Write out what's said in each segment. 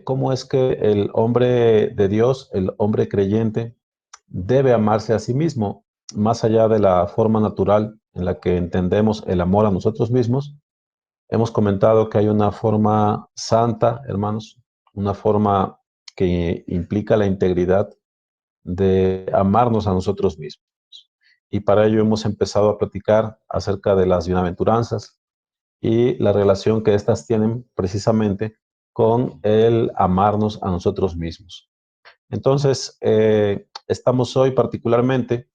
cómo es que el hombre de Dios, el hombre creyente, debe amarse a sí mismo, más allá de la forma natural en la que entendemos el amor a nosotros mismos. Hemos comentado que hay una forma santa, hermanos, una forma que implica la integridad de amarnos a nosotros mismos. Y para ello hemos empezado a platicar acerca de las bienaventuranzas y la relación que éstas tienen precisamente con el amarnos a nosotros mismos. Entonces, estamos hoy particularmente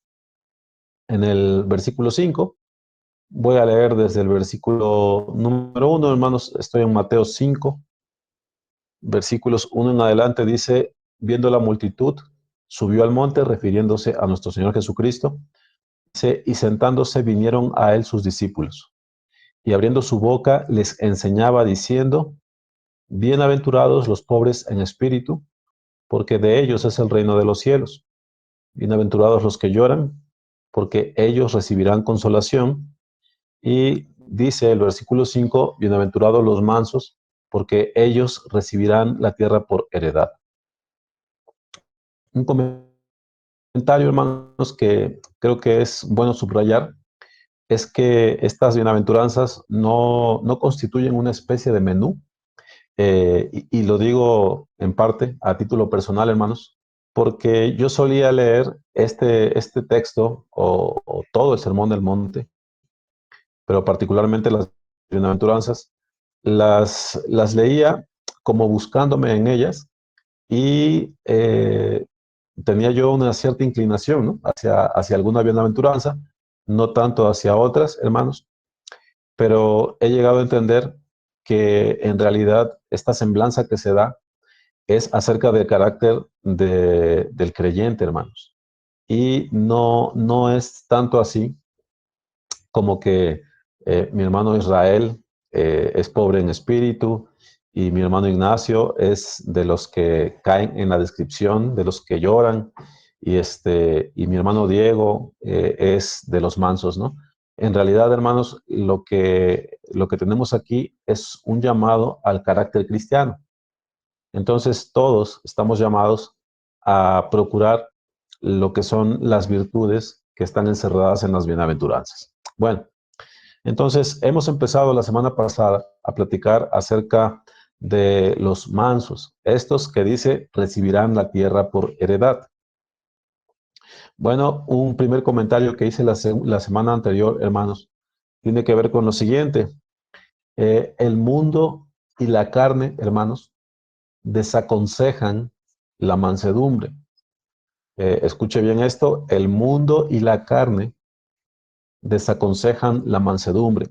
en el versículo 5. Voy a leer desde el versículo número 1, hermanos. Estoy en Mateo 5, versículos 1 en adelante. Dice, viendo la multitud, subió al monte, refiriéndose a nuestro Señor Jesucristo. Dice, y sentándose vinieron a él sus discípulos. Y abriendo su boca les enseñaba diciendo, bienaventurados los pobres en espíritu, porque de ellos es el reino de los cielos. Bienaventurados los que lloran, porque ellos recibirán consolación. Y dice el versículo 5, bienaventurados los mansos, porque ellos recibirán la tierra por heredad. Un comentario, hermanos, que creo que es bueno subrayar, es que estas bienaventuranzas no constituyen una especie de menú, y lo digo en parte a título personal, hermanos, porque yo solía leer este texto o todo el Sermón del Monte, pero particularmente las bienaventuranzas, las leía como buscándome en ellas y tenía yo una cierta inclinación, ¿no? hacia alguna bienaventuranza, no tanto hacia otras, hermanos, pero he llegado a entender que en realidad esta semblanza que se da es acerca del carácter del creyente, hermanos. Y no es tanto así como que mi hermano Israel es pobre en espíritu y mi hermano Ignacio es de los que caen en la descripción, de los que lloran, y mi hermano Diego es de los mansos, ¿no? En realidad, hermanos, lo que tenemos aquí es un llamado al carácter cristiano. Entonces, todos estamos llamados a procurar lo que son las virtudes que están encerradas en las bienaventuranzas. Bueno, entonces hemos empezado la semana pasada a platicar acerca de los mansos, estos que dice recibirán la tierra por heredad. Bueno, un primer comentario que hice la semana anterior, hermanos, tiene que ver con lo siguiente. El mundo y la carne, hermanos, desaconsejan la mansedumbre. Escuche bien esto, el mundo y la carne desaconsejan la mansedumbre.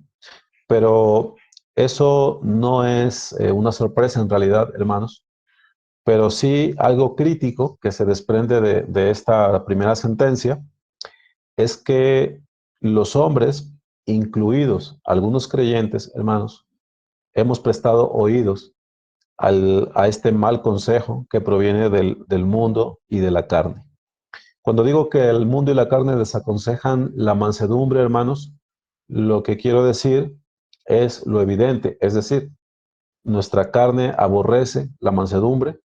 Pero eso no es una sorpresa en realidad, hermanos, pero sí algo crítico que se desprende de esta primera sentencia es que los hombres, incluidos algunos creyentes, hermanos, hemos prestado oídos a este mal consejo que proviene del mundo y de la carne. Cuando digo que el mundo y la carne desaconsejan la mansedumbre, hermanos, lo que quiero decir es lo evidente, es decir, nuestra carne aborrece la mansedumbre,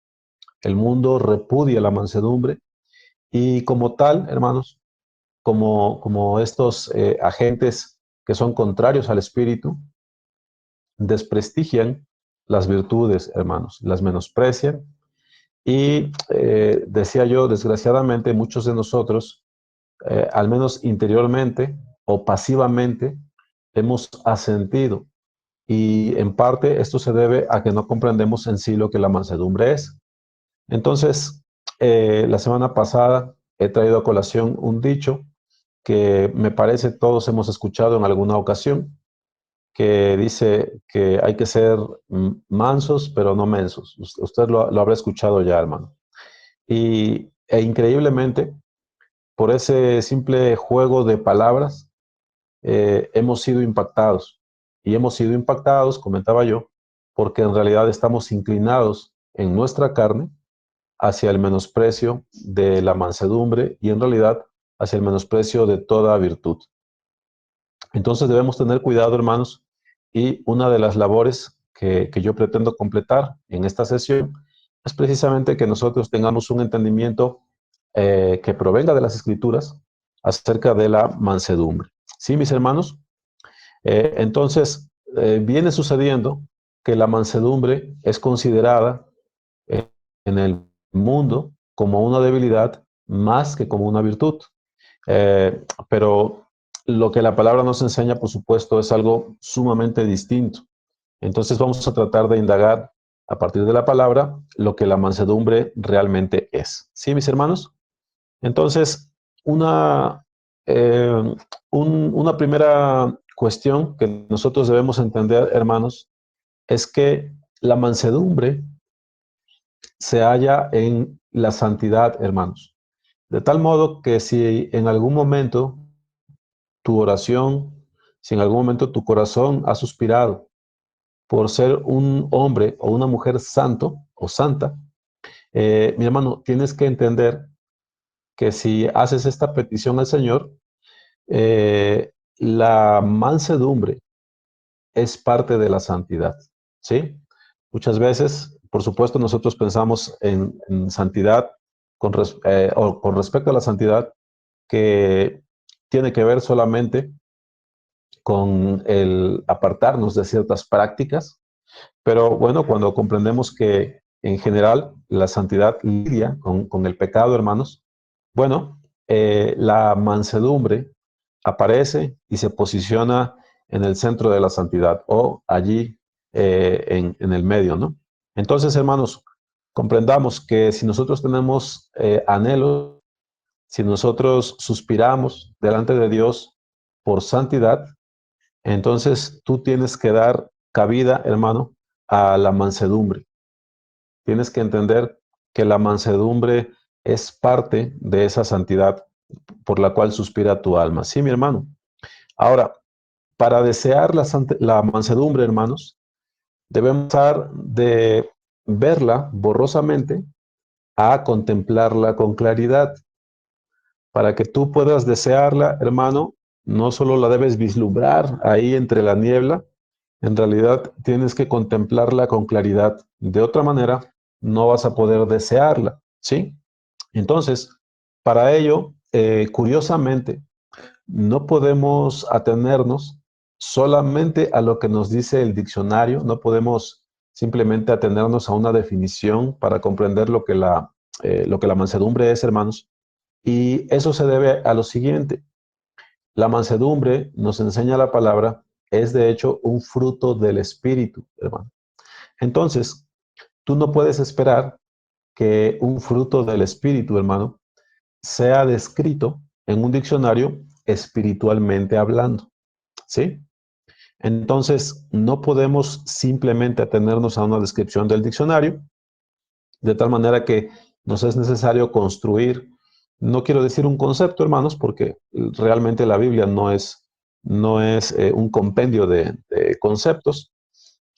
el mundo repudia la mansedumbre y como tal, hermanos, como estos agentes que son contrarios al espíritu, desprestigian las virtudes, hermanos, las menosprecian y decía yo, desgraciadamente, muchos de nosotros, al menos interiormente o pasivamente, hemos asentido. Y en parte esto se debe a que no comprendemos en sí lo que la mansedumbre es. Entonces, la semana pasada he traído a colación un dicho que me parece todos hemos escuchado en alguna ocasión, que dice que hay que ser mansos, pero no mensos. Usted lo habrá escuchado ya, hermano. Increíblemente, por ese simple juego de palabras, hemos sido impactados. Y hemos sido impactados, comentaba yo, porque en realidad estamos inclinados en nuestra carne hacia el menosprecio de la mansedumbre y en realidad hacia el menosprecio de toda virtud. Entonces debemos tener cuidado, hermanos, y una de las labores que yo pretendo completar en esta sesión es precisamente que nosotros tengamos un entendimiento que provenga de las Escrituras acerca de la mansedumbre. ¿Sí, mis hermanos? Entonces, viene sucediendo que la mansedumbre es considerada en el mundo como una debilidad más que como una virtud. Pero lo que la palabra nos enseña, por supuesto, es algo sumamente distinto. Entonces vamos a tratar de indagar a partir de la palabra lo que la mansedumbre realmente es. ¿Sí, mis hermanos? Entonces, una, eh, una primera cuestión que nosotros debemos entender, hermanos, es que la mansedumbre se halla en la santidad, hermanos. De tal modo que si en algún momento tu oración, si en algún momento tu corazón ha suspirado por ser un hombre o una mujer santo o santa, mi hermano, tienes que entender que si haces esta petición al Señor, la mansedumbre es parte de la santidad, ¿sí? Muchas veces, por supuesto, nosotros pensamos en santidad o con respecto a la santidad que tiene que ver solamente con el apartarnos de ciertas prácticas, pero bueno, cuando comprendemos que en general la santidad lidia con el pecado, hermanos, bueno, la mansedumbre aparece y se posiciona en el centro de la santidad o allí en el medio, ¿no? Entonces, hermanos, comprendamos que si nosotros tenemos anhelos, si nosotros suspiramos delante de Dios por santidad, entonces tú tienes que dar cabida, hermano, a la mansedumbre. Tienes que entender que la mansedumbre es parte de esa santidad por la cual suspira tu alma. Sí, mi hermano. Ahora, para desear la mansedumbre, hermanos, debemos pasar de verla borrosamente a contemplarla con claridad. Para que tú puedas desearla, hermano, no solo la debes vislumbrar ahí entre la niebla, en realidad tienes que contemplarla con claridad. De otra manera, no vas a poder desearla, ¿sí? Entonces, para ello, curiosamente, no podemos atenernos solamente a lo que nos dice el diccionario, no podemos simplemente atenernos a una definición para comprender lo que la mansedumbre es, hermanos. Y eso se debe a lo siguiente. La mansedumbre, nos enseña la palabra, es de hecho un fruto del Espíritu, hermano. Entonces, tú no puedes esperar que un fruto del Espíritu, hermano, sea descrito en un diccionario espiritualmente hablando, ¿sí? Entonces, no podemos simplemente atenernos a una descripción del diccionario, de tal manera que nos es necesario construir, no quiero decir un concepto, hermanos, porque realmente la Biblia no es un compendio de conceptos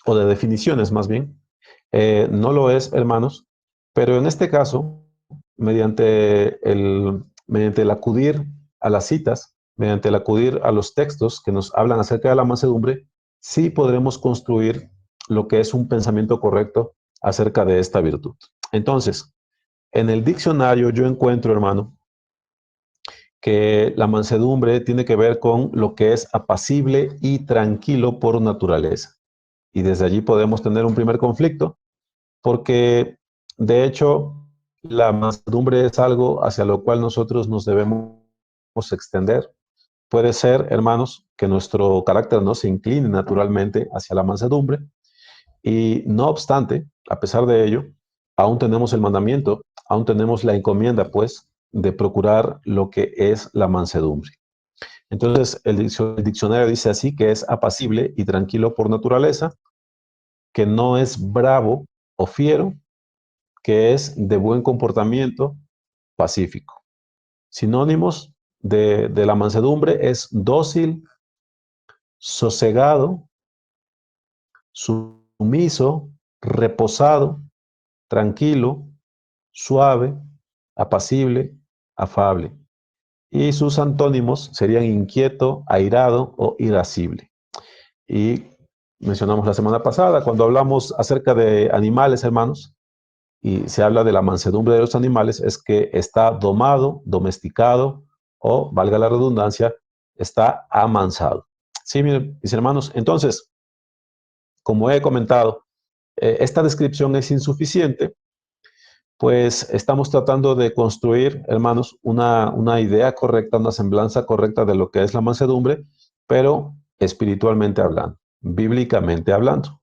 o de definiciones más bien. No lo es, hermanos, pero en este caso, mediante el acudir a las citas, mediante el acudir a los textos que nos hablan acerca de la mansedumbre, sí podremos construir lo que es un pensamiento correcto acerca de esta virtud. Entonces, en el diccionario yo encuentro, hermano, que la mansedumbre tiene que ver con lo que es apacible y tranquilo por naturaleza. Y desde allí podemos tener un primer conflicto, porque de hecho la mansedumbre es algo hacia lo cual nosotros nos debemos extender. Puede ser, hermanos, que nuestro carácter no se incline naturalmente hacia la mansedumbre, y no obstante, a pesar de ello, aún tenemos el mandamiento, aún tenemos la encomienda, pues, de procurar lo que es la mansedumbre. Entonces, el diccionario dice así, que es apacible y tranquilo por naturaleza, que no es bravo o fiero, que es de buen comportamiento, pacífico. Sinónimos de la mansedumbre es dócil, sosegado, sumiso, reposado, tranquilo, suave, apacible, afable. Y sus antónimos serían inquieto, airado o irascible. Y mencionamos la semana pasada, cuando hablamos acerca de animales, hermanos, y se habla de la mansedumbre de los animales, es que está domado, domesticado o, valga la redundancia, está amansado. Sí, miren, mis hermanos, entonces, como he comentado, esta descripción es insuficiente, pues estamos tratando de construir, hermanos, una idea correcta, una semblanza correcta de lo que es la mansedumbre, pero espiritualmente hablando, bíblicamente hablando.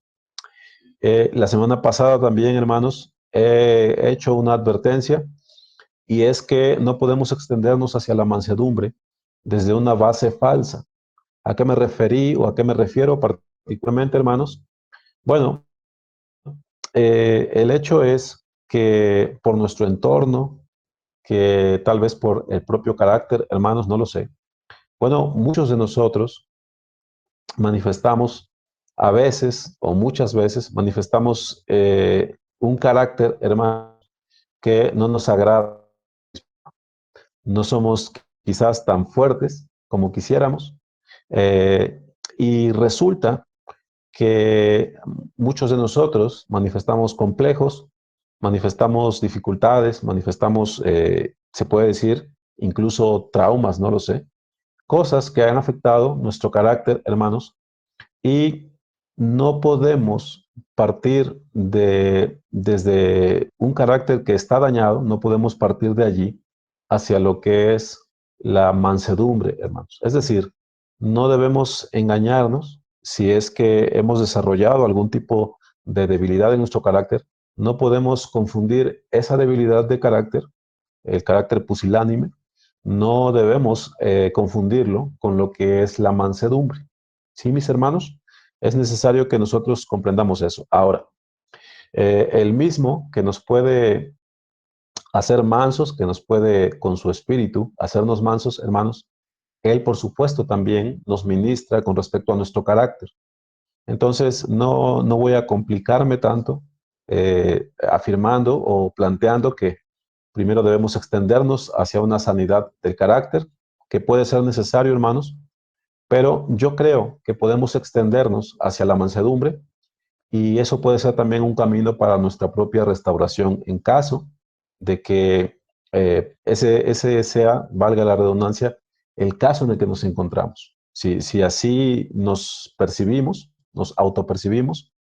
La semana pasada también, hermanos, he hecho una advertencia y es que no podemos extendernos hacia la mansedumbre desde una base falsa. ¿A qué me referí o a qué me refiero particularmente, hermanos? Bueno, el hecho es que por nuestro entorno, que tal vez por el propio carácter, hermanos, no lo sé. Bueno, muchos de nosotros manifestamos a veces o muchas veces manifestamos un carácter, hermano, que no nos agrada. No somos quizás tan fuertes como quisiéramos. eh, y resulta que muchos de nosotros manifestamos complejos, manifestamos dificultades, manifestamos, se puede decir, incluso traumas, no lo sé, cosas que han afectado nuestro carácter, hermanos, y no podemos partir desde un carácter que está dañado, no podemos partir de allí hacia lo que es la mansedumbre, hermanos. Es decir, no debemos engañarnos si es que hemos desarrollado algún tipo de debilidad en nuestro carácter. No podemos confundir esa debilidad de carácter, el carácter pusilánime, no debemos confundirlo con lo que es la mansedumbre. ¿Sí, mis hermanos? Es necesario que nosotros comprendamos eso. Ahora, el mismo que nos puede hacer mansos, que nos puede con su espíritu hacernos mansos, hermanos, Él por supuesto también nos ministra con respecto a nuestro carácter. Entonces, no voy a complicarme tanto afirmando o planteando que primero debemos extendernos hacia una sanidad del carácter, que puede ser necesario, hermanos, pero yo creo que podemos extendernos hacia la mansedumbre y eso puede ser también un camino para nuestra propia restauración en caso de que ese sea, valga la redundancia, el caso en el que nos encontramos. Si así nos percibimos, nos autopercibimos,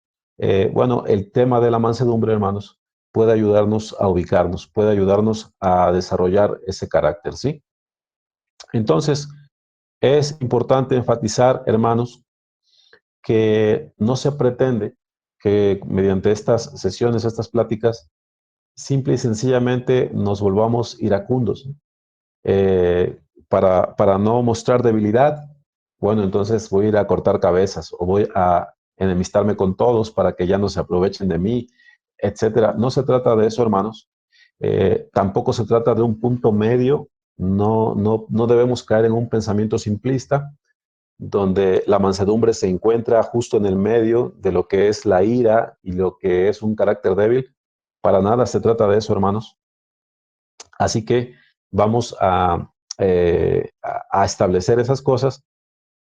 bueno, el tema de la mansedumbre, hermanos, puede ayudarnos a ubicarnos, puede ayudarnos a desarrollar ese carácter, ¿sí? Entonces, es importante enfatizar, hermanos, que no se pretende que mediante estas sesiones, estas pláticas, simple y sencillamente nos volvamos iracundos. Para no mostrar debilidad, bueno, entonces voy a ir a cortar cabezas o voy a enemistarme con todos para que ya no se aprovechen de mí, etcétera. No se trata de eso, hermanos. Tampoco se trata de un punto medio. No debemos caer en un pensamiento simplista donde la mansedumbre se encuentra justo en el medio de lo que es la ira y lo que es un carácter débil. Para nada se trata de eso, hermanos. Así que vamos a establecer esas cosas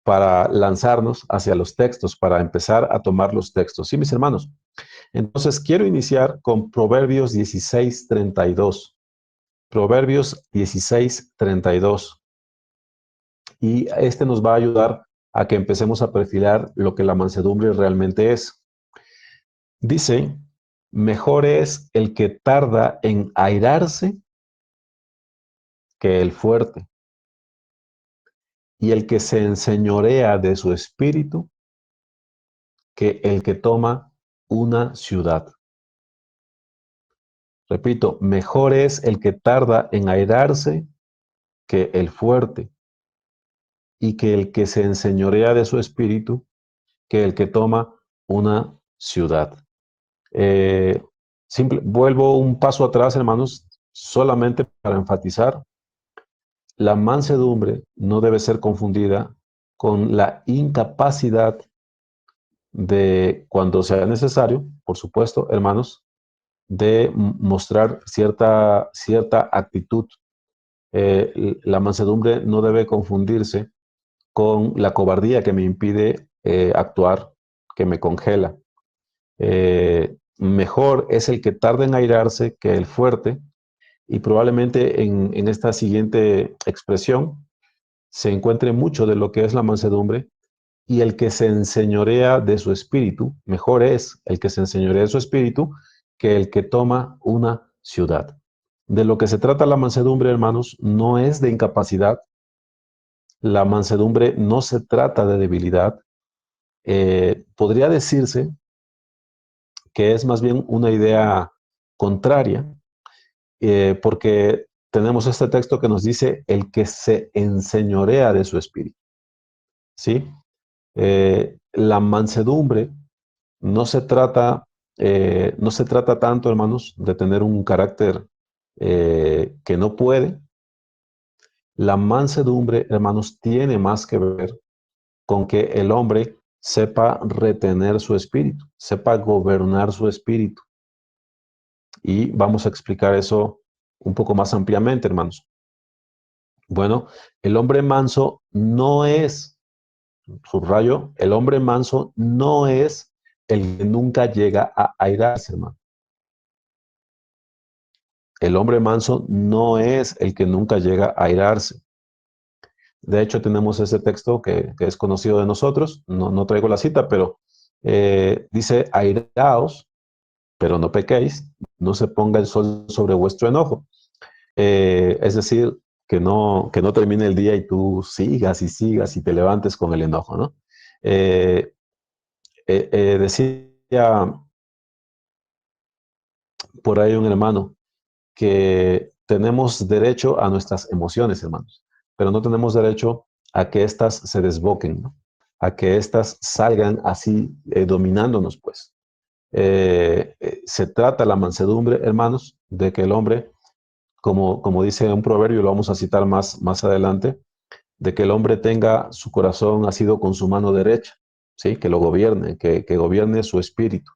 para lanzarnos hacia los textos, para empezar a tomar los textos. Sí, mis hermanos. Entonces, quiero iniciar con Proverbios 16:32. Proverbios 16:32. Y este nos va a ayudar a que empecemos a perfilar lo que la mansedumbre realmente es. Dice, mejor es el que tarda en airarse que el fuerte, y el que se enseñorea de su espíritu que el que toma una ciudad. Repito, mejor es el que tarda en airarse que el fuerte, y que el que se enseñorea de su espíritu que el que toma una ciudad. Eh, vuelvo un paso atrás, hermanos, solamente para enfatizar, la mansedumbre no debe ser confundida con la incapacidad de, cuando sea necesario, por supuesto, hermanos, de mostrar cierta actitud. La mansedumbre no debe confundirse con la cobardía que me impide actuar, que me congela. mejor es el que tarda en airarse que el fuerte, y probablemente en esta siguiente expresión se encuentre mucho de lo que es la mansedumbre. Y el que se enseñorea de su espíritu, mejor es el que se enseñorea de su espíritu que el que toma una ciudad. De lo que se trata la mansedumbre, hermanos, no es de incapacidad. La mansedumbre no se trata de debilidad. Podría decirse que es más bien una idea contraria, porque tenemos este texto que nos dice el que se enseñorea de su espíritu. ¿Sí? La mansedumbre no se trata tanto, hermanos, de tener un carácter que no puede. La mansedumbre, hermanos, tiene más que ver con que el hombre sepa retener su espíritu, sepa gobernar su espíritu. Y vamos a explicar eso un poco más ampliamente, hermanos. Bueno, el hombre manso no es, subrayo, el hombre manso no es el que nunca llega a airarse, hermano. El hombre manso no es el que nunca llega a airarse. De hecho, tenemos ese texto que es conocido de nosotros. No traigo la cita, pero dice, airaos, pero no pequéis, no se ponga el sol sobre vuestro enojo. Es decir, que no termine el día y tú sigas y sigas y te levantes con el enojo, ¿no? Eh, Decía por ahí un hermano, que tenemos derecho a nuestras emociones, hermanos, pero no tenemos derecho a que éstas se desboquen, ¿no? A que éstas salgan así dominándonos, pues. Se trata la mansedumbre, hermanos, de que el hombre, como dice un proverbio, lo vamos a citar más adelante, de que el hombre tenga su corazón asido con su mano derecha, ¿sí? Que lo gobierne, que gobierne su espíritu.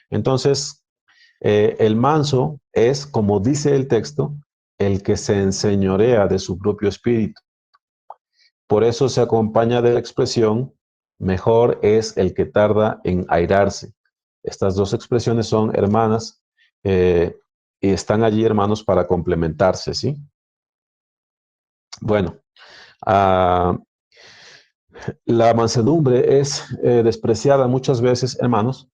Entonces, el manso es, como dice el texto, el que se enseñorea de su propio espíritu. Por eso se acompaña de la expresión, mejor es el que tarda en airarse. Estas dos expresiones son hermanas y están allí, hermanos, para complementarse, ¿sí? Bueno, uh, la mansedumbre es despreciada muchas veces, hermanos,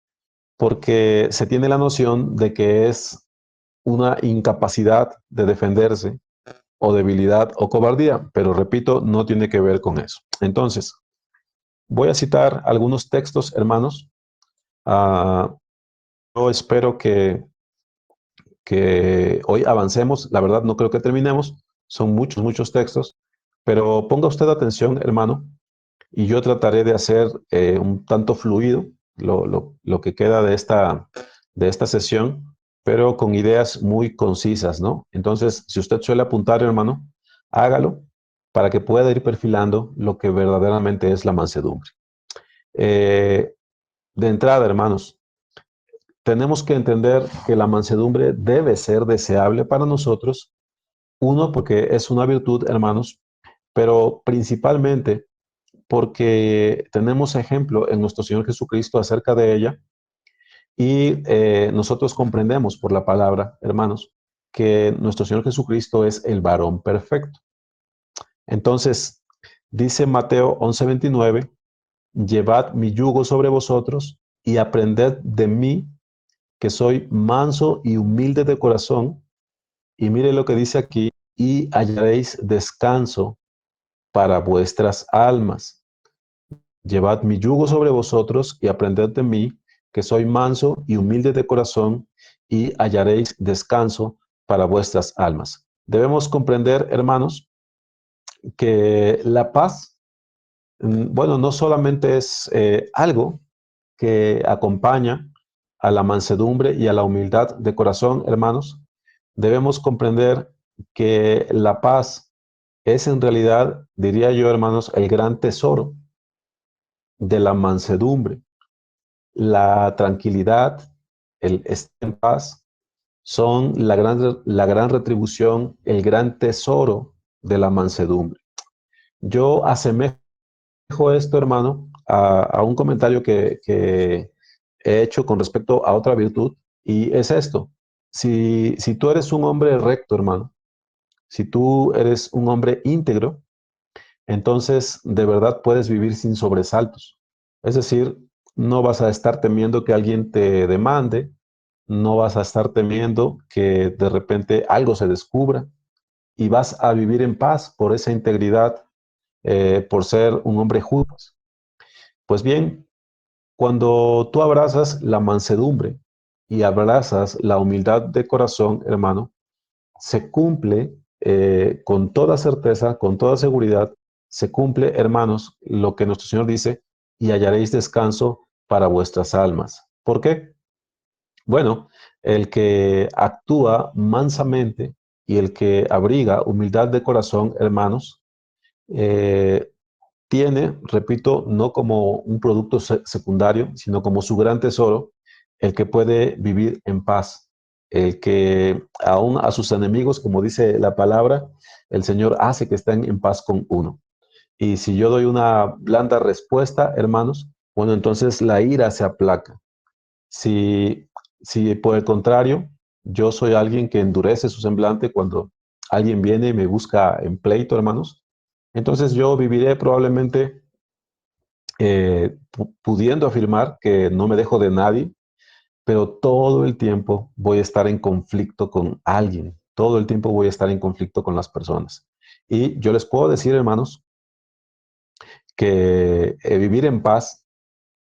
porque se tiene la noción de que es una incapacidad de defenderse o debilidad o cobardía, pero repito, no tiene que ver con eso. Entonces, voy a citar algunos textos, hermanos. Yo espero que hoy avancemos. La verdad, no creo que terminemos. Son muchos textos, pero ponga usted atención, hermano, y yo trataré de hacer un tanto fluido lo que queda de esta sesión, pero con ideas muy concisas, ¿no? Entonces, si usted suele apuntar, hermano, hágalo para que pueda ir perfilando lo que verdaderamente es la mansedumbre. De entrada, hermanos, tenemos que entender que la mansedumbre debe ser deseable para nosotros, uno, porque es una virtud, hermanos, pero principalmente porque tenemos ejemplo en nuestro Señor Jesucristo acerca de ella y nosotros comprendemos por la palabra, hermanos, que nuestro Señor Jesucristo es el varón perfecto. Entonces, dice Mateo 11:29, llevad mi yugo sobre vosotros y aprended de mí, que soy manso y humilde de corazón. Y mire lo que dice aquí, y hallaréis descanso para vuestras almas. Llevad mi yugo sobre vosotros y aprended de mí, que soy manso y humilde de corazón, y hallaréis descanso para vuestras almas. Debemos comprender, hermanos, que la paz, bueno, no solamente es algo que acompaña a la mansedumbre y a la humildad de corazón, hermanos. Debemos comprender que la paz es en realidad, diría yo, hermanos, el gran tesoro de la mansedumbre. La tranquilidad, el estar en paz, son la gran retribución, el gran tesoro de la mansedumbre. Yo asemejo esto, hermano, a un comentario que he hecho con respecto a otra virtud, y es esto. Si tú eres un hombre recto, hermano, si tú eres un hombre íntegro, entonces de verdad puedes vivir sin sobresaltos. Es decir, no vas a estar temiendo que alguien te demande, no vas a estar temiendo que de repente algo se descubra y vas a vivir en paz por esa integridad, por ser un hombre justo. Pues bien, cuando tú abrazas la mansedumbre y abrazas la humildad de corazón, hermano, se cumple con toda certeza, con toda seguridad, se cumple, hermanos, lo que nuestro Señor dice, y hallaréis descanso para vuestras almas. ¿Por qué? Bueno, el que actúa mansamente y el que abriga humildad de corazón, hermanos, eh, tiene, repito, no como un producto secundario, sino como su gran tesoro, el que puede vivir en paz, el que aún a sus enemigos, como dice la palabra, el Señor hace que estén en paz con uno. Y si yo doy una blanda respuesta, hermanos, bueno, entonces la ira se aplaca. Si, si por el contrario, yo soy alguien que endurece su semblante cuando alguien viene y me busca en pleito, hermanos, entonces yo viviré probablemente pudiendo afirmar que no me dejo de nadie, pero todo el tiempo voy a estar en conflicto con alguien, todo el tiempo voy a estar en conflicto con las personas. Y yo les puedo decir, hermanos, que vivir en paz,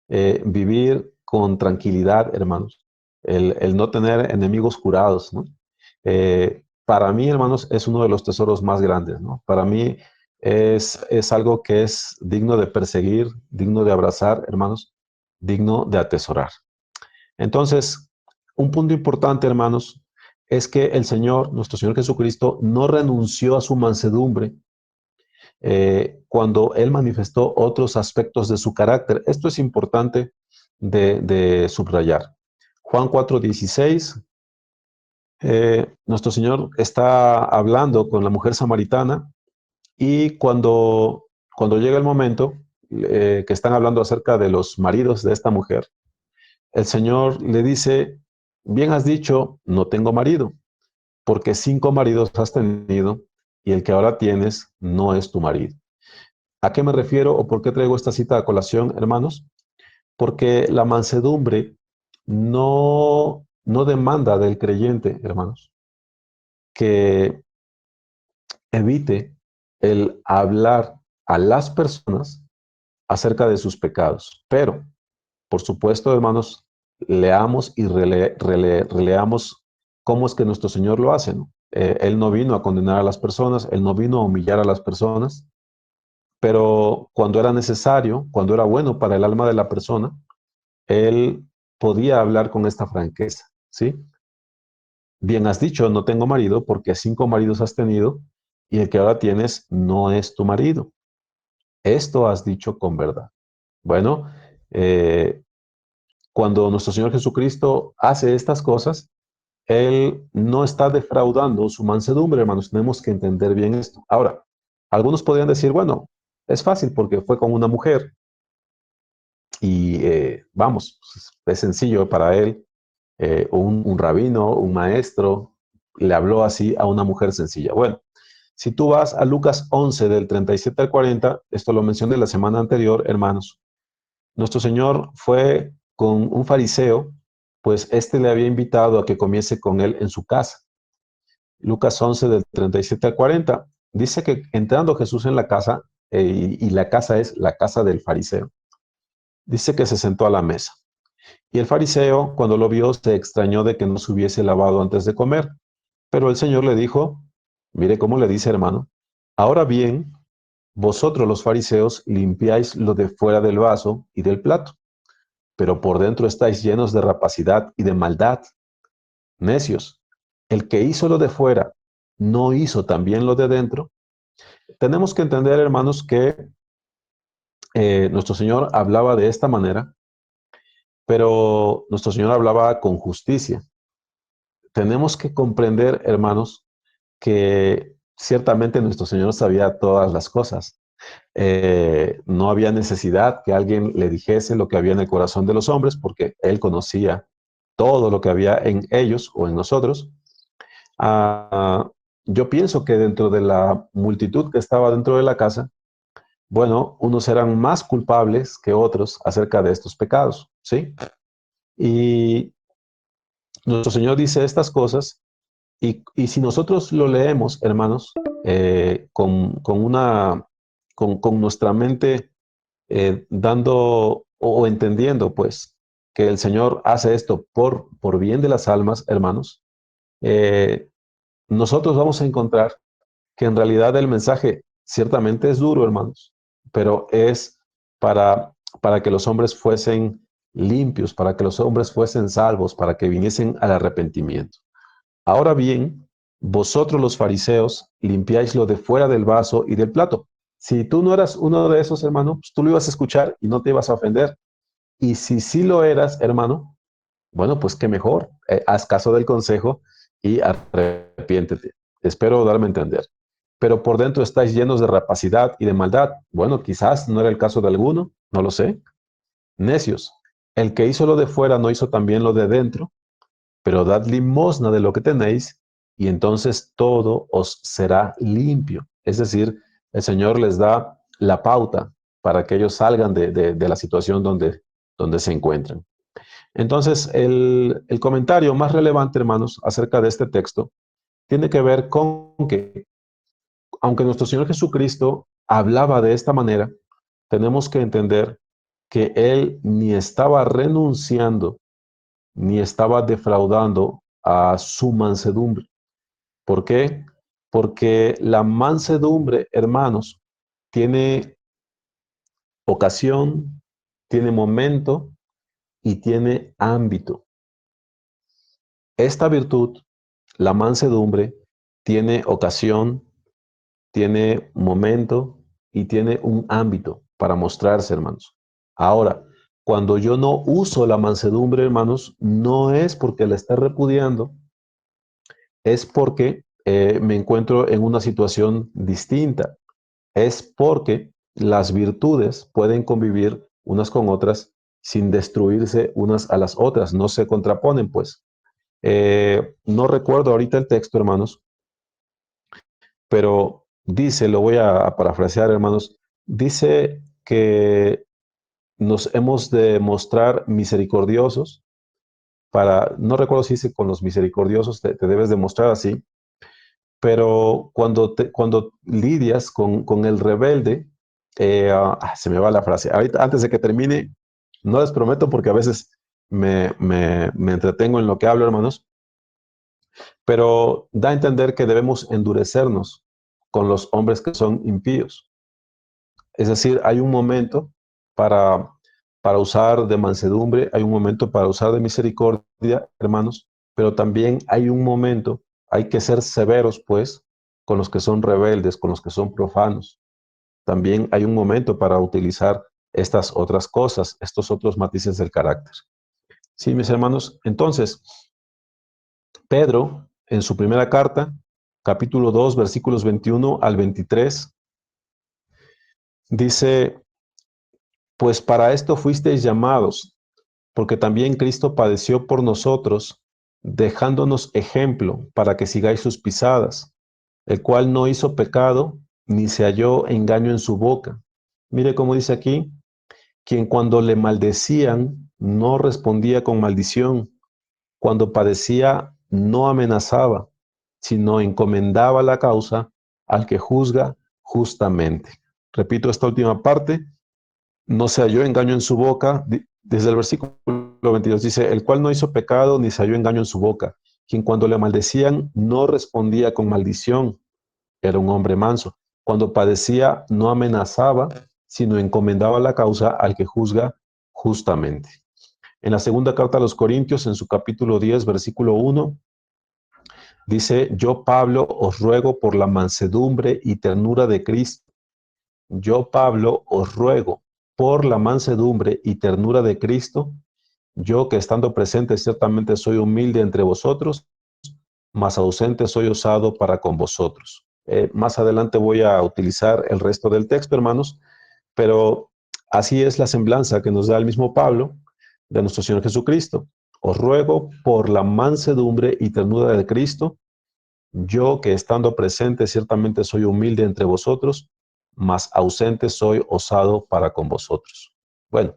vivir con tranquilidad, hermanos, el no tener enemigos jurados, ¿no? Para mí, hermanos, es uno de los tesoros más grandes, ¿no? Para mí es algo que es digno de perseguir, digno de abrazar, hermanos, digno de atesorar. Entonces, un punto importante, hermanos, es que el Señor, nuestro Señor Jesucristo, no renunció a su mansedumbre cuando Él manifestó otros aspectos de su carácter. Esto es importante de subrayar. Juan 4:16, nuestro Señor está hablando con la mujer samaritana y cuando llega el momento que están hablando acerca de los maridos de esta mujer, el Señor le dice, bien has dicho, no tengo marido, porque 5 maridos has tenido y el que ahora tienes no es tu marido. ¿A qué me refiero o por qué traigo esta cita a colación, hermanos? Porque la mansedumbre no demanda del creyente, hermanos, que evite el hablar a las personas acerca de sus pecados. Pero, por supuesto, hermanos, leamos y releamos cómo es que nuestro Señor lo hace, ¿no? Él no vino a condenar a las personas, Él no vino a humillar a las personas, pero cuando era necesario, cuando era bueno para el alma de la persona, Él podía hablar con esta franqueza, ¿sí? Bien has dicho, no tengo marido porque 5 maridos has tenido y el que ahora tienes no es tu marido. Esto has dicho con verdad. Bueno, eh, cuando nuestro Señor Jesucristo hace estas cosas, Él no está defraudando su mansedumbre, hermanos. Tenemos que entender bien esto. Ahora, algunos podrían decir, bueno, es fácil porque fue con una mujer y vamos, es sencillo para él. Un rabino, un maestro, le habló así a una mujer sencilla. Bueno, si tú vas a Lucas 11 del 37 al 40, esto lo mencioné la semana anterior, hermanos, nuestro Señor fue con un fariseo, pues este le había invitado a que comiese con él en su casa. Lucas 11 del 37 al 40, dice que entrando Jesús en la casa, y la casa es la casa del fariseo, dice que se sentó a la mesa. Y el fariseo, cuando lo vio, se extrañó de que no se hubiese lavado antes de comer. Pero el Señor le dijo, mire cómo le dice, hermano, ahora bien, vosotros los fariseos limpiáis lo de fuera del vaso y del plato, pero por dentro estáis llenos de rapacidad y de maldad. Necios, el que hizo lo de fuera, ¿no hizo también lo de dentro? Tenemos que entender, hermanos, que nuestro Señor hablaba de esta manera, pero nuestro Señor hablaba con justicia. Tenemos que comprender, hermanos, que ciertamente nuestro Señor sabía todas las cosas. No había necesidad que alguien le dijese lo que había en el corazón de los hombres, porque él conocía todo lo que había en ellos o en nosotros. Ah, yo pienso que dentro de la multitud que estaba dentro de la casa, bueno, unos eran más culpables que otros acerca de estos pecados, ¿sí? Y nuestro Señor dice estas cosas y si nosotros lo leemos, hermanos, con nuestra mente dando o entendiendo, pues, que el Señor hace esto por bien de las almas, hermanos, eh, nosotros vamos a encontrar que en realidad el mensaje ciertamente es duro, hermanos, pero es para, para que los hombres fuesen limpios, para que los hombres fuesen salvos, para que viniesen al arrepentimiento. Ahora bien, vosotros los fariseos limpiáis lo de fuera del vaso y del plato. Si tú no eras uno de esos, hermano, pues tú lo ibas a escuchar y no te ibas a ofender. Y si sí lo eras, hermano, bueno, pues qué mejor. Haz caso del consejo y arrepiéntete. Espero darme a entender. Pero por dentro estáis llenos de rapacidad y de maldad. Bueno, quizás no era el caso de alguno, no lo sé. Necios. El que hizo lo de fuera no hizo también lo de dentro, pero dad limosna de lo que tenéis y entonces todo os será limpio. Es decir, el Señor les da la pauta para que ellos salgan de la situación donde se encuentran. Entonces, el comentario más relevante, hermanos, acerca de este texto, tiene que ver con que, aunque nuestro Señor Jesucristo hablaba de esta manera, tenemos que entender que Él ni estaba renunciando, ni estaba defraudando a su mansedumbre. ¿Por qué? Porque la mansedumbre, hermanos, tiene ocasión, tiene momento y tiene ámbito. Esta virtud, la mansedumbre, tiene ocasión, tiene momento y tiene un ámbito para mostrarse, hermanos. Ahora, cuando yo no uso la mansedumbre, hermanos, no es porque la esté repudiando, es porque me encuentro en una situación distinta. Es porque las virtudes pueden convivir unas con otras sin destruirse unas a las otras, no se contraponen, pues. No recuerdo ahorita el texto, hermanos, pero dice, lo voy a parafrasear, hermanos, dice que nos hemos de mostrar misericordiosos para, no recuerdo si dice con los misericordiosos te debes demostrar así, pero cuando lidias con el rebelde, se me va la frase. Ahorita, antes de que termine, no les prometo porque a veces me entretengo en lo que hablo, hermanos, pero da a entender que debemos endurecernos con los hombres que son impíos. Es decir, hay un momento para, para usar de mansedumbre, hay un momento para usar de misericordia, hermanos, pero también hay un momento, hay que ser severos, pues, con los que son rebeldes, con los que son profanos. También hay un momento para utilizar estas otras cosas, estos otros matices del carácter. Sí, mis hermanos. Entonces, Pedro, en su primera carta, capítulo 2, versículos 21 al 23, dice, pues para esto fuisteis llamados, porque también Cristo padeció por nosotros, dejándonos ejemplo para que sigáis sus pisadas, el cual no hizo pecado, ni se halló engaño en su boca. Mire cómo dice aquí, quien cuando le maldecían no respondía con maldición, cuando padecía no amenazaba, sino encomendaba la causa al que juzga justamente. Repito esta última parte, no se halló engaño en su boca, desde el versículo 22 dice, el cual no hizo pecado ni se halló engaño en su boca, quien cuando le maldecían no respondía con maldición, era un hombre manso, cuando padecía no amenazaba, sino encomendaba la causa al que juzga justamente. En la segunda carta a los Corintios, en su capítulo 10, versículo 1, dice, yo Pablo os ruego por la mansedumbre y ternura de Cristo. Yo Pablo os ruego por la mansedumbre y ternura de Cristo, yo que estando presente ciertamente soy humilde entre vosotros, mas ausente soy osado para con vosotros. Más adelante voy a utilizar el resto del texto, hermanos, pero así es la semblanza que nos da el mismo Pablo de nuestro Señor Jesucristo. Os ruego por la mansedumbre y ternura de Cristo, yo que estando presente ciertamente soy humilde entre vosotros, mas ausente soy osado para con vosotros. Bueno,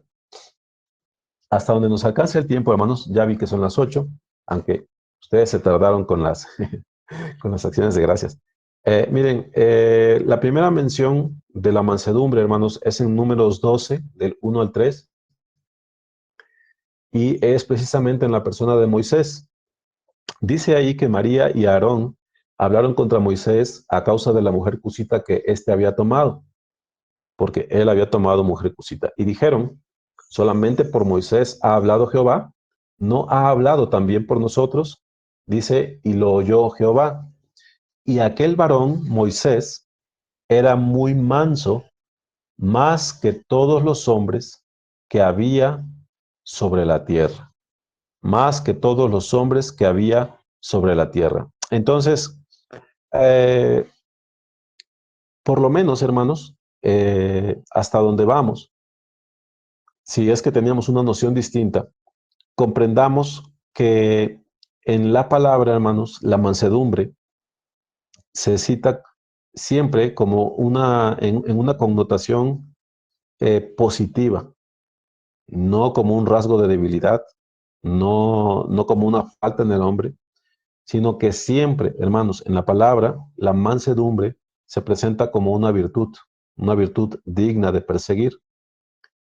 hasta donde nos alcance el tiempo, hermanos, ya vi que son las 8, aunque ustedes se tardaron con con las acciones de gracias. Miren, la primera mención de la mansedumbre, hermanos, es en Números 12, del 1 al 3, y es precisamente en la persona de Moisés. Dice ahí que María y Aarón hablaron contra Moisés a causa de la mujer cusita que éste había tomado, porque él había tomado mujer cusita. Y dijeron, solamente por Moisés ha hablado Jehová, no ha hablado también por nosotros. Dice, y lo oyó Jehová. Y aquel varón, Moisés, era muy manso, más que todos los hombres que había sobre la tierra, más que todos los hombres que había sobre la tierra. Entonces, eh, por lo menos, hermanos, hasta donde vamos, si es que teníamos una noción distinta, comprendamos que en la palabra, hermanos, la mansedumbre se cita siempre como en una connotación positiva, no como un rasgo de debilidad, no como una falta en el hombre, sino que siempre, hermanos, en la palabra, la mansedumbre se presenta como una virtud digna de perseguir.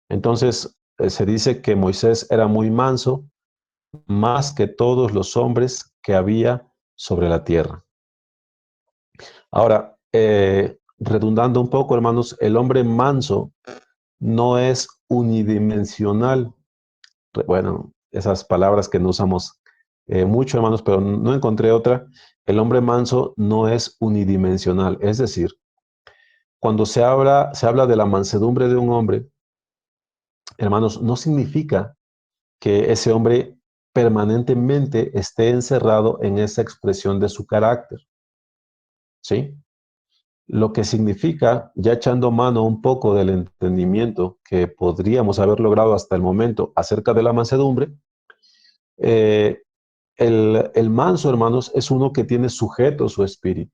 Entonces, se dice que Moisés era muy manso, más que todos los hombres que había sobre la tierra. Ahora, redundando un poco, hermanos, el hombre manso no es unidimensional. Bueno, esas palabras que no usamos mucho, hermanos, pero no encontré otra. El hombre manso no es unidimensional. Es decir, cuando se habla de la mansedumbre de un hombre, hermanos, no significa que ese hombre permanentemente esté encerrado en esa expresión de su carácter, ¿sí? Lo que significa, ya echando mano un poco del entendimiento que podríamos haber logrado hasta el momento acerca de la mansedumbre, eh, el manso, hermanos, es uno que tiene sujeto su espíritu,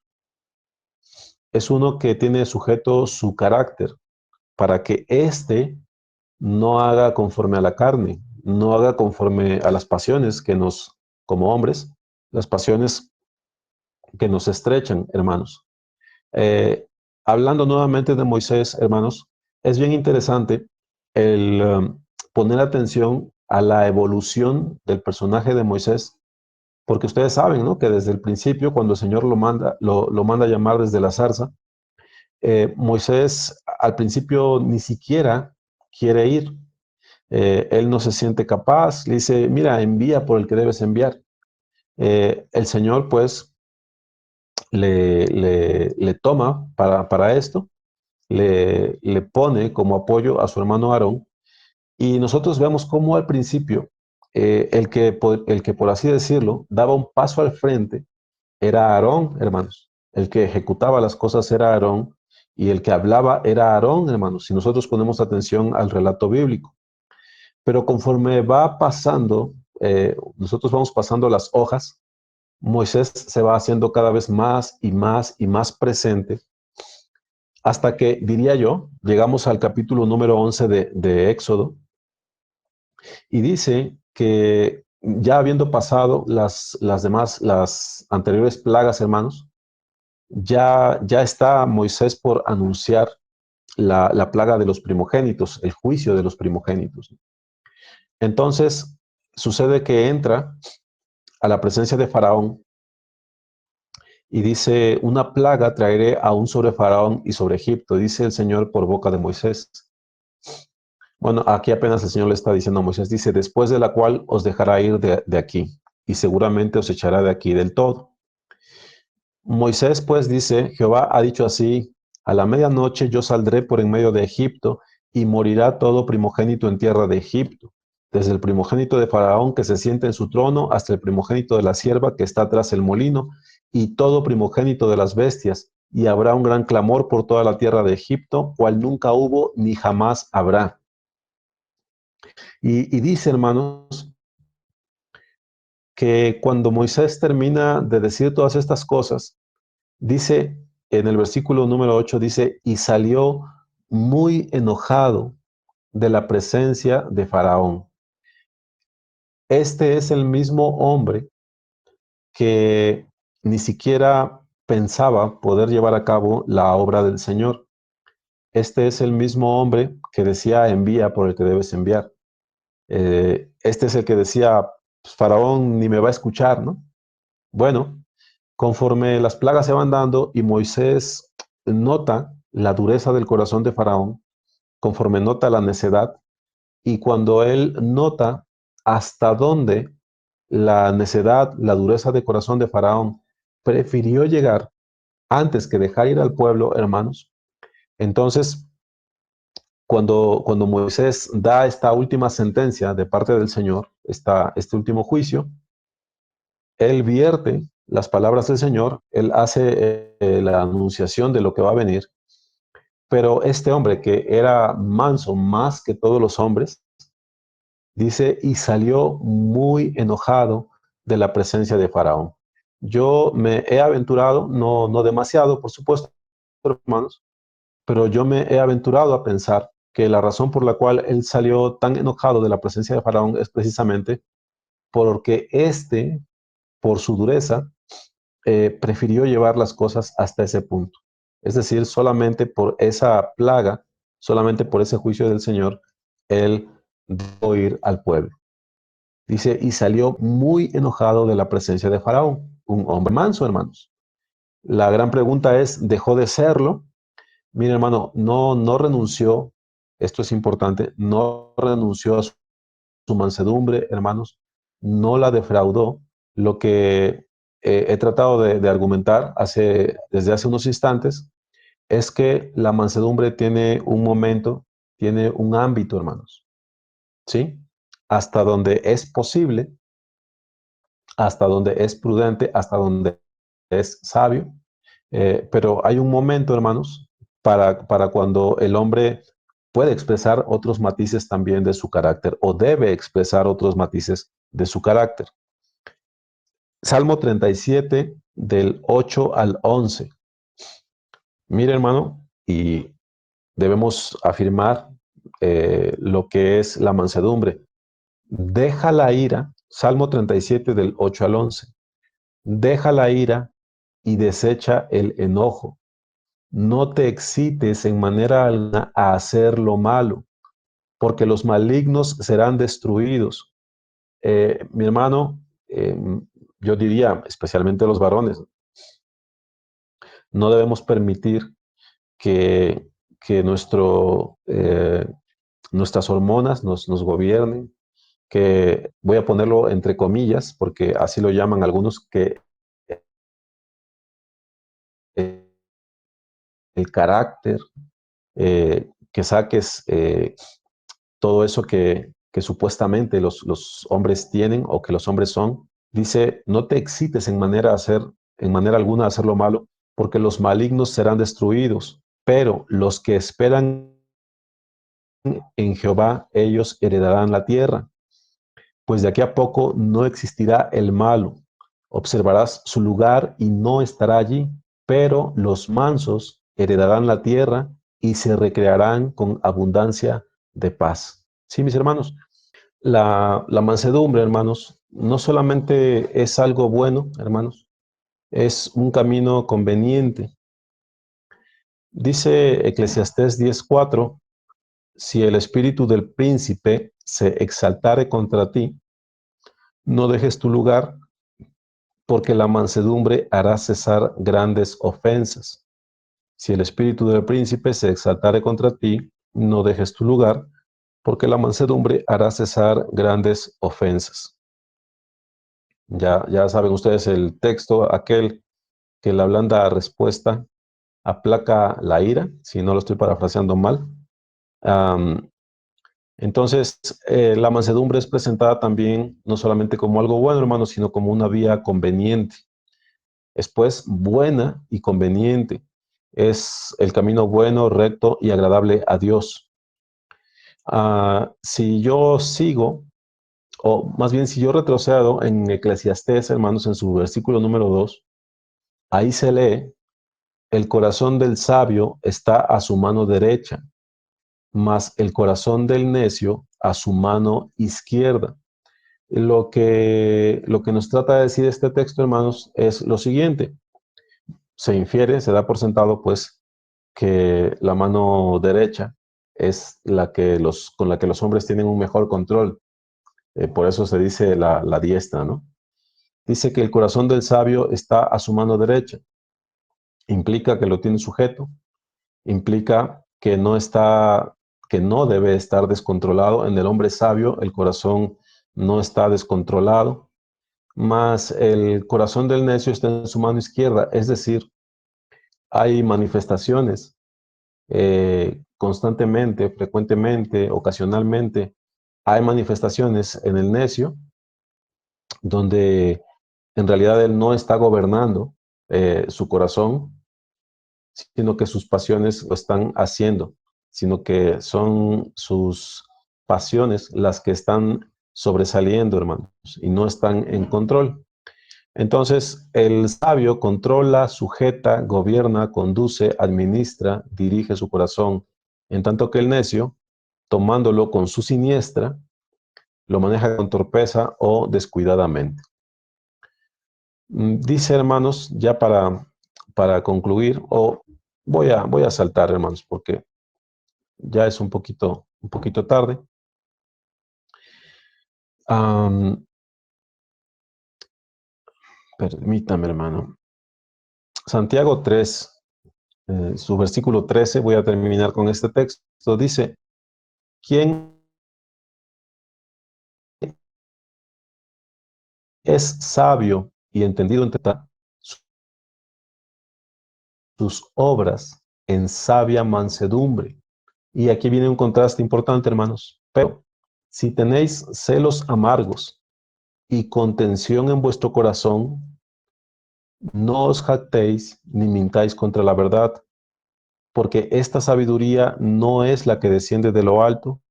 es uno que tiene sujeto su carácter, para que éste no haga conforme a la carne, no haga conforme a las pasiones que nos, como hombres, las pasiones que nos estrechan, hermanos. Hablando nuevamente de Moisés, hermanos, es bien interesante el poner atención a la evolución del personaje de Moisés, porque ustedes saben, ¿no?, que desde el principio, cuando el Señor lo manda a llamar desde la zarza, Moisés al principio ni siquiera quiere ir. Él no se siente capaz, le dice, mira, envía por el que debes enviar. El Señor, pues, le toma para esto, le pone como apoyo a su hermano Aarón, y nosotros vemos cómo al principio el que por así decirlo daba un paso al frente era Aarón, hermanos. El que ejecutaba las cosas era Aarón, y el que hablaba era Aarón, hermanos, si nosotros ponemos atención al relato bíblico. Pero conforme va pasando, nosotros vamos pasando las hojas, Moisés se va haciendo cada vez más y más y más presente, hasta que, diría yo, llegamos al capítulo número 11 de Éxodo, y dice que ya habiendo pasado las anteriores plagas, hermanos, ya está Moisés por anunciar la plaga de los primogénitos, el juicio de los primogénitos. Entonces, sucede que entra a la presencia de Faraón y dice, una plaga traeré aún sobre Faraón y sobre Egipto, dice el Señor por boca de Moisés. Bueno, aquí apenas el Señor le está diciendo a Moisés, dice, después de la cual os dejará ir de aquí, y seguramente os echará de aquí del todo. Moisés pues dice, Jehová ha dicho así, a la medianoche yo saldré por en medio de Egipto, y morirá todo primogénito en tierra de Egipto, desde el primogénito de Faraón que se sienta en su trono, hasta el primogénito de la sierva que está tras el molino, y todo primogénito de las bestias, y habrá un gran clamor por toda la tierra de Egipto, cual nunca hubo ni jamás habrá. Y dice, hermanos, que cuando Moisés termina de decir todas estas cosas, dice en el versículo número 8, dice, y salió muy enojado de la presencia de Faraón. Este es el mismo hombre que ni siquiera pensaba poder llevar a cabo la obra del Señor. Este es el mismo hombre que decía, envía por el que debes enviar. Este es el que decía, pues, Faraón ni me va a escuchar, ¿no? Bueno, conforme las plagas se van dando y Moisés nota la dureza del corazón de Faraón, conforme nota la necedad, y cuando él nota hasta dónde la necedad, la dureza de corazón de Faraón prefirió llegar antes que dejar ir al pueblo, hermanos, entonces cuando Moisés da esta última sentencia de parte del Señor, este último juicio, él vierte las palabras del Señor, él hace la anunciación de lo que va a venir, pero este hombre que era manso más que todos los hombres, dice, y salió muy enojado de la presencia de Faraón. Yo me he aventurado, no demasiado, por supuesto, hermanos, pero yo me he aventurado a pensar que la razón por la cual él salió tan enojado de la presencia de Faraón es precisamente porque éste, por su dureza, prefirió llevar las cosas hasta ese punto. Es decir, solamente por esa plaga, solamente por ese juicio del Señor, él dejó ir al pueblo. Dice, y salió muy enojado de la presencia de Faraón, un hombre manso, hermanos. La gran pregunta es, ¿dejó de serlo? Mira, hermano, no renunció, esto es importante, no renunció a su mansedumbre, hermanos, no la defraudó. Lo que he tratado de argumentar desde hace unos instantes es que la mansedumbre tiene un momento, tiene un ámbito, hermanos, ¿sí? Hasta donde es posible, hasta donde es prudente, hasta donde es sabio. Pero hay un momento, hermanos, para cuando el hombre puede expresar otros matices también de su carácter o debe expresar otros matices de su carácter. Salmo 37 del 8 al 11. Mire, hermano, y debemos afirmar lo que es la mansedumbre. Deja la ira, Salmo 37 del 8 al 11. Deja la ira y desecha el enojo. No te excites en manera alguna a hacer lo malo, porque los malignos serán destruidos. Mi hermano, yo diría, especialmente los varones, no debemos permitir que, que nuestras hormonas nos gobiernen, que voy a ponerlo entre comillas, porque así lo llaman algunos, que eh, el carácter, que saques todo eso que supuestamente los hombres tienen o que los hombres son. Dice, no te excites en manera alguna a hacer lo malo, porque los malignos serán destruidos, pero los que esperan en Jehová, ellos heredarán la tierra. Pues de aquí a poco no existirá el malo. Observarás su lugar y no estará allí, pero los mansos heredarán la tierra y se recrearán con abundancia de paz. Sí, mis hermanos, la mansedumbre, hermanos, no solamente es algo bueno, hermanos, es un camino conveniente. Dice Eclesiastés 10:4, si el espíritu del príncipe se exaltare contra ti, no dejes tu lugar, porque la mansedumbre hará cesar grandes ofensas. Si el espíritu del príncipe se exaltare contra ti, no dejes tu lugar, porque la mansedumbre hará cesar grandes ofensas. Ya saben ustedes el texto, aquel que la blanda respuesta aplaca la ira, si no lo estoy parafraseando mal. Um, entonces, la mansedumbre es presentada también no solamente como algo bueno, hermano, sino como una vía conveniente. Es pues buena y conveniente. es el camino bueno, recto y agradable a Dios. Si yo sigo, o más bien si yo retrocedo en Eclesiastés, hermanos, en su versículo número 2, ahí se lee: el corazón del sabio está a su mano derecha, mas el corazón del necio a su mano izquierda. Lo que nos trata de decir este texto, hermanos, es lo siguiente. Se infiere, se da por sentado, pues, que la mano derecha es con la que los hombres tienen un mejor control. Por eso se dice la diestra, ¿no? Dice que el corazón del sabio está a su mano derecha. Implica que lo tiene sujeto, implica que no debe estar descontrolado. En el hombre sabio, el corazón no está descontrolado, mas el corazón del necio está en su mano izquierda. Es decir, hay manifestaciones constantemente, frecuentemente, ocasionalmente, hay manifestaciones en el necio donde en realidad él no está gobernando su corazón, sino que sus pasiones lo están haciendo, sino que son sus pasiones las que están sobresaliendo, hermanos, y no están en control. Entonces, el sabio controla, sujeta, gobierna, conduce, administra, dirige su corazón, en tanto que el necio, tomándolo con su siniestra, lo maneja con torpeza o descuidadamente. Dice, hermanos, ya para concluir, o voy a saltar, hermanos, porque ya es un poquito tarde. Um, Permítame, hermano. Santiago 3, su versículo 13, voy a terminar con este texto. Dice: ¿quién es sabio y entendido en tratar sus obras en sabia mansedumbre? Y aquí viene un contraste importante, hermanos. Pero si tenéis celos amargos y contención en vuestro corazón, no os jactéis ni mintáis contra la verdad, porque esta sabiduría no es la que desciende de lo alto,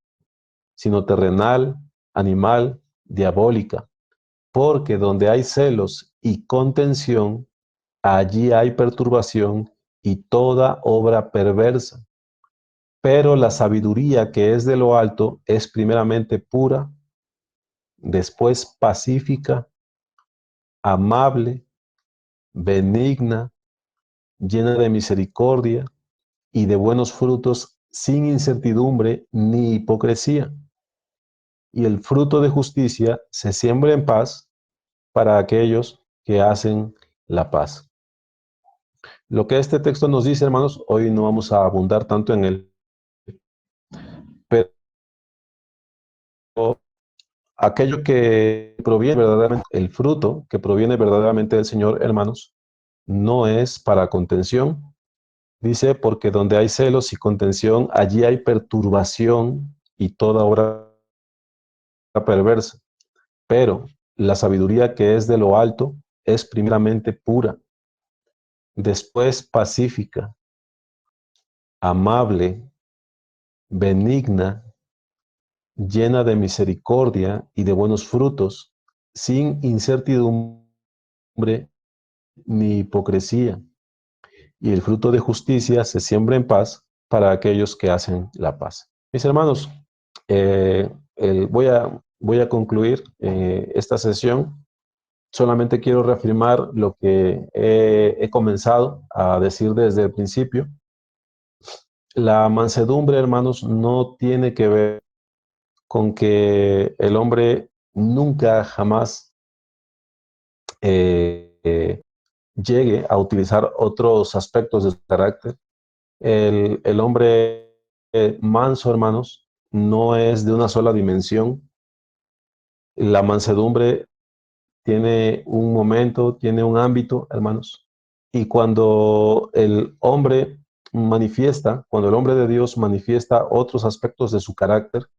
sino terrenal, animal, diabólica. Porque donde hay celos y contención, allí hay perturbación y toda obra perversa. Pero la sabiduría que es de lo alto es primeramente pura, después pacífica, amable, benigna, llena de misericordia y de buenos frutos, sin incertidumbre ni hipocresía. Y el fruto de justicia se siembra en paz para aquellos que hacen la paz. Lo que este texto nos dice, hermanos, hoy no vamos a abundar tanto en él, pero aquello que proviene verdaderamente, el fruto que proviene verdaderamente del Señor, hermanos, no es para contención. Dice, porque donde hay celos y contención, allí hay perturbación y toda obra perversa. Pero la sabiduría que es de lo alto es primeramente pura, después pacífica, amable, benigna, llena de misericordia y de buenos frutos, sin incertidumbre ni hipocresía. Y el fruto de justicia se siembra en paz para aquellos que hacen la paz. Mis hermanos, voy a concluir esta sesión. Solamente quiero reafirmar lo que he comenzado a decir desde el principio. La mansedumbre, hermanos, no tiene que ver con que el hombre nunca, jamás llegue a utilizar otros aspectos de su carácter. El hombre manso, hermanos, no es de una sola dimensión. La mansedumbre tiene un momento, tiene un ámbito, hermanos. Y cuando el hombre de Dios manifiesta otros aspectos de su carácter,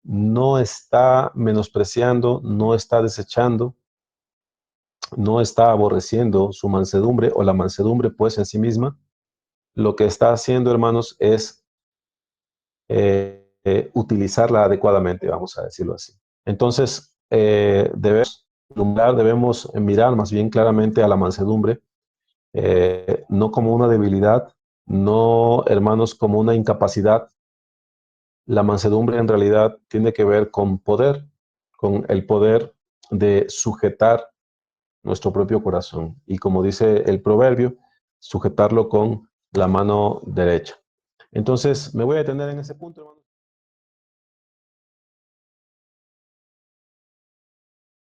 no está menospreciando, no está desechando, no está aborreciendo su mansedumbre o la mansedumbre pues en sí misma. lo que está haciendo, hermanos, es utilizarla adecuadamente, vamos a decirlo así. Entonces, debemos mirar más bien claramente a la mansedumbre, no como una debilidad, no, hermanos, como una incapacidad. La mansedumbre en realidad tiene que ver con poder, con el poder de sujetar nuestro propio corazón. Y como dice el proverbio, sujetarlo con la mano derecha. Entonces, me voy a detener en ese punto, hermano.